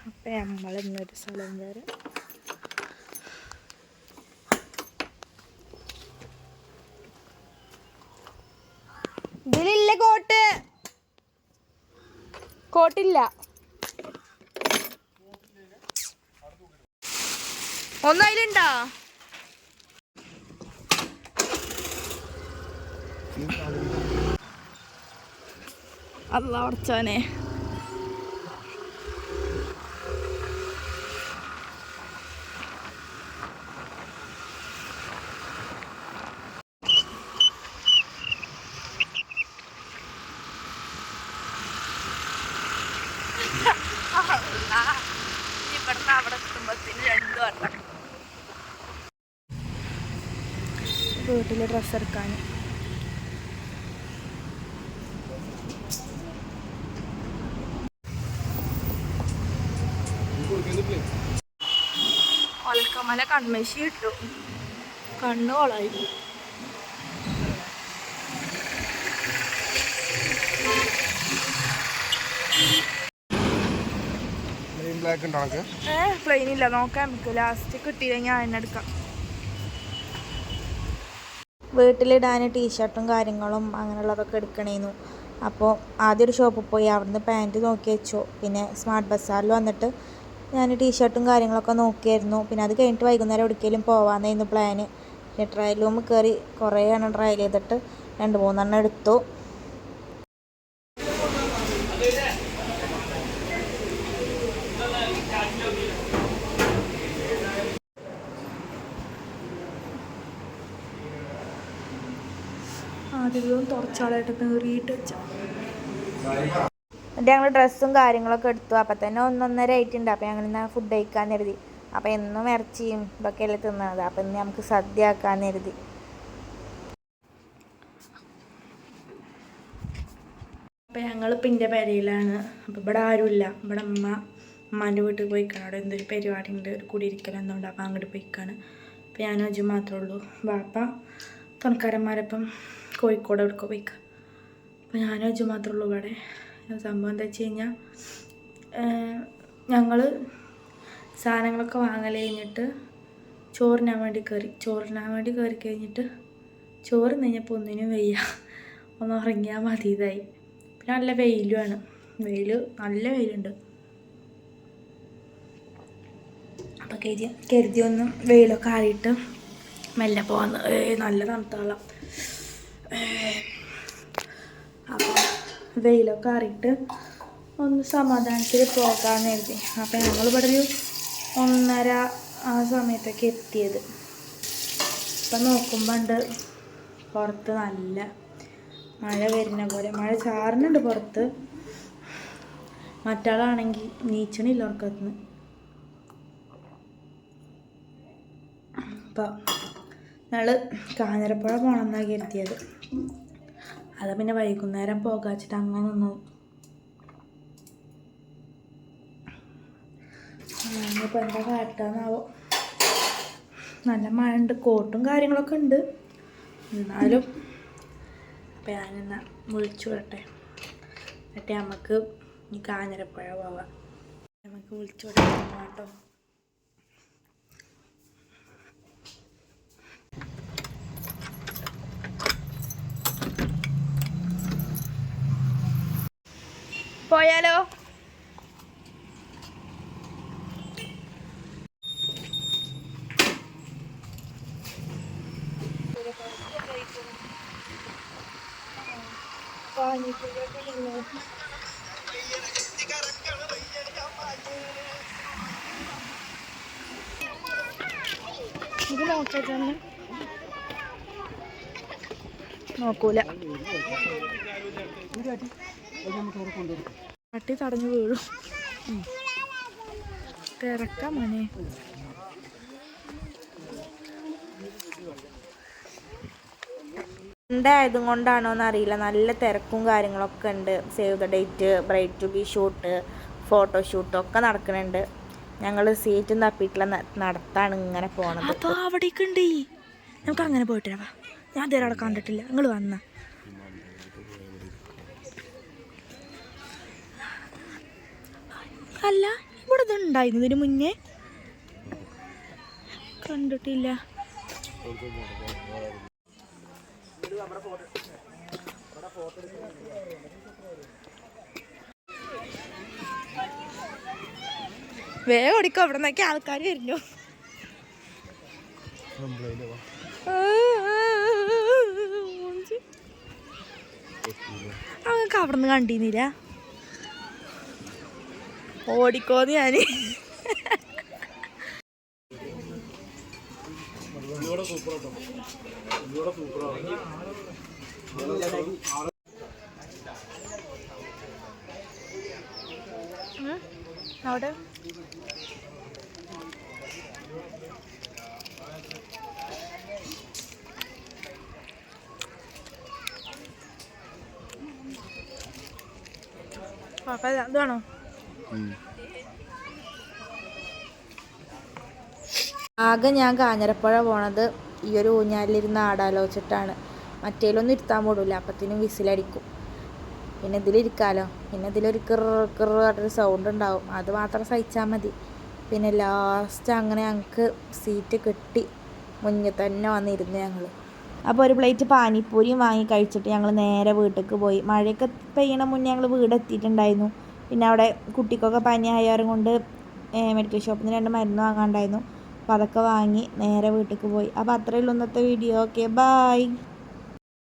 അപ്പം നമ്മൾ ഇന്നൊരു സ്ഥലം വരെ ഇതിലില്ല കോട്ടില്ല ഒന്നും അതിലുണ്ടോ അല്ലാ ഉറച്ചാനെ ഇവിടുന്ന് അവിടെ എത്തുമ്പത്തിന് 2 വട്ടം വീട്ടിൽ ഡ്രസ്സ് എടുക്കാൻ ഒലക്കമല കൺമശി ഇട്ടു കണ്ണു കൊളായി പ്ലെയിൻ ഇല്ല നോക്കാൻ നമുക്ക് ലാസ്റ്റ് കിട്ടിയില്ലെങ്കിൽ ഞാൻ എന്നെ എടുക്കാം വീട്ടിലിടാൻ ടീഷർട്ടും കാര്യങ്ങളും അങ്ങനെയുള്ളതൊക്കെ എടുക്കണേന്നു അപ്പോൾ ആദ്യം ഒരു ഷോപ്പിൽ പോയി അവിടുന്ന് പാൻറ്റ് നോക്കി വെച്ചു പിന്നെ സ്മാർട്ട് ബസാറിൽ വന്നിട്ട് ഞാൻ ടീഷർട്ടും കാര്യങ്ങളൊക്കെ നോക്കിയായിരുന്നു പിന്നെ അത് കഴിഞ്ഞിട്ട് വൈകുന്നേരം എവിടേക്കെങ്കിലും പോകാമെന്നായിരുന്നു പ്ലാന് പിന്നെ ട്രയൽ റൂം കയറി കുറേ എണ്ണം ട്രയൽ ചെയ്തിട്ട് 2-3 എണ്ണം എടുത്തു ആദ്യം തുറച്ചാളായിട്ട് കയറിയിട്ട് വെച്ചാൽ എന്നിട്ട് ഞങ്ങൾ ഡ്രസ്സും കാര്യങ്ങളൊക്കെ എടുത്തു അപ്പം തന്നെ 1-1.5 ആയിട്ടുണ്ട് അപ്പം ഞങ്ങൾ ഇന്ന് ഫുഡ് കഴിക്കാൻ കരുതി അപ്പം എന്നും ഇറച്ചിയും ഇതൊക്കെയല്ലേ തിന്നത് അപ്പം ഇന്ന് നമുക്ക് സദ്യ ആക്കാൻ കരുതി അപ്പം ഞങ്ങൾ പിന്നെ പെരയിലാണ് അപ്പം ഇവിടെ ആരുമില്ല ഇവിടെ ഉമ്മാൻ്റെ വീട്ടിൽ പോയിക്കാണ് അവിടെ എന്തൊരു പരിപാടി ഉണ്ട് ഒരു കുടിയിരിക്കലെന്നുണ്ട് അപ്പം അങ്ങോട്ട് പോയിക്കാണ് അപ്പം ഞാനും അജും മാത്രമേ ഉള്ളൂ ബാപ്പ തുണക്കാരന്മാരപ്പം കോഴിക്കോട് എവിടെയൊക്കെ പോയിക്കാം അപ്പം ഞാനും അജു മാത്രമേ ഉള്ളൂ ഇവിടെ സംഭവം എന്താ വെച്ച് കഴിഞ്ഞാൽ ഞങ്ങൾ സാധനങ്ങളൊക്കെ വാങ്ങൽ കഴിഞ്ഞിട്ട് ചോറിനാൻ വേണ്ടി കയറി കഴിഞ്ഞിട്ട് ചോറ് കഴിഞ്ഞപ്പോൾ ഒന്നിനും വയ്യ ഒന്ന് ഉറങ്ങിയാൽ മതി ഇതായി പിന്നെ നല്ല വെയിലുമാണ് നല്ല വെയിലുണ്ട് അപ്പം കരുതി ഒന്ന് വെയിലൊക്കെ ആറിയിട്ട് മെല്ലെ പോകാൻ നല്ല തണുത്തോളം അപ്പോൾ വെയിലൊക്കെ ആറിയിട്ട് ഒന്ന് സമാധാനത്തിൽ പോകാമെന്ന് കരുതി അപ്പം ഞങ്ങളിവിടെ ഒരു 1:30 ആ സമയത്തൊക്കെ എത്തിയത് ഇപ്പം നോക്കുമ്പോൾ ഉണ്ട് പുറത്ത് നല്ല മഴ വരുന്ന പോലെ മഴ ചാറുന്നുണ്ട് പുറത്ത് മറ്റാളാണെങ്കിൽ നീച്ചണില്ല ഉറക്കത്തുനിന്ന് അപ്പം ഞങ്ങൾ കാഞ്ഞിരപ്പുഴ പോകണമെന്നാണ് കരുതിയത് അത് പിന്നെ വൈകുന്നേരം പോകാച്ചിട്ട് അങ്ങനെ നിന്നു ഇനിയിപ്പോൾ എന്താ കാട്ടാന്നാവോ നല്ല മഴ ഉണ്ട് കോട്ടും കാര്യങ്ങളൊക്കെ ഉണ്ട് എന്നാലും അപ്പം ഞാനെന്നാ വിളിച്ചു വിടട്ടെ എന്നിട്ട് നമുക്ക് ഈ കാഞ്ഞിരപ്പുഴ പോവാം നമുക്ക് വിളിച്ചു വിടാം കേട്ടോ പോയാലോ ഇത് നോക്കിയാൽ നോക്കൂല പട്ടി തടഞ്ഞു വീഴും തിരക്കാം മനെ എന്തായതും കൊണ്ടാണോ എന്നറിയില്ല നല്ല തിരക്കും കാര്യങ്ങളൊക്കെ ഉണ്ട് save the date bride to be shoot ഫോട്ടോഷൂട്ടും ഒക്കെ നടക്കുന്നുണ്ട് ഞങ്ങൾ സീറ്റും തപ്പിയിട്ടുള്ള നടത്താണ് ഇങ്ങനെ പോണത് അപ്പോൾ അവിടേക്ക് ഉണ്ട് നമുക്ക് അങ്ങനെ പോയിട്ട് വരാം ഞാൻ ഇതുവരെ അവിടെ കണ്ടിട്ടില്ല നിങ്ങൾ വന്ന അല്ല ഇവിടെ ഇതുണ്ടായിരുന്നു ഇതിന് മുന്നേ കണ്ടിട്ടില്ല. വേഗം ഓടിക്കോ, അവിടെ നിന്നൊക്കെ ആൾക്കാർ വരുന്നു. അവർക്ക് അവിടെ നിന്ന് കണ്ടിരുന്നില്ല. ഓടിക്കോന്ന് ഞാന് അവിടെ ഇതാണോ? ആകെ ഞാൻ കാഞ്ഞിരപ്പുഴ പോണത് ഈ ഒരു ഊഞ്ഞാലിരുന്ന് ആടാലോചിച്ചിട്ടാണ്. മറ്റേലൊന്നും ഇരുത്താൻ പോടില്ല, അപ്പത്തിനും വിസിലടിക്കും. പിന്നെ ഇതിലിരിക്കാമല്ലോ. പിന്നെ ഇതിലൊരു കിറൊരു സൗണ്ട് ഉണ്ടാവും, അത് മാത്രം സഹിച്ചാൽ മതി. പിന്നെ ലാസ്റ്റ് അങ്ങനെ ഞങ്ങൾക്ക് സീറ്റ് കിട്ടി, മുന്നിൽ തന്നെ വന്നിരുന്നു ഞങ്ങൾ. അപ്പോൾ ഒരു പ്ലേറ്റ് പാനിപ്പൂരിയും വാങ്ങി കഴിച്ചിട്ട് ഞങ്ങൾ നേരെ വീട്ടിലേക്ക് പോയി. മഴയൊക്കെ പെയ്യണ മുന്നേ ഞങ്ങൾ വീടെത്തിയിട്ടുണ്ടായിരുന്നു. പിന്നെ അവിടെ കുട്ടിക്കൊക്കെ പനി ആയാറും കൊണ്ട് മെഡിക്കൽ ഷോപ്പിൽ നിന്ന് 2 മരുന്ന് വാങ്ങാണ്ടായിരുന്നു. അപ്പോൾ അതൊക്കെ വാങ്ങി നേരെ വീട്ടിലേക്ക് പോയി. അപ്പോൾ അത്രയേ ഉള്ളൂ ഇന്നത്തെ വീഡിയോ. Okay, by.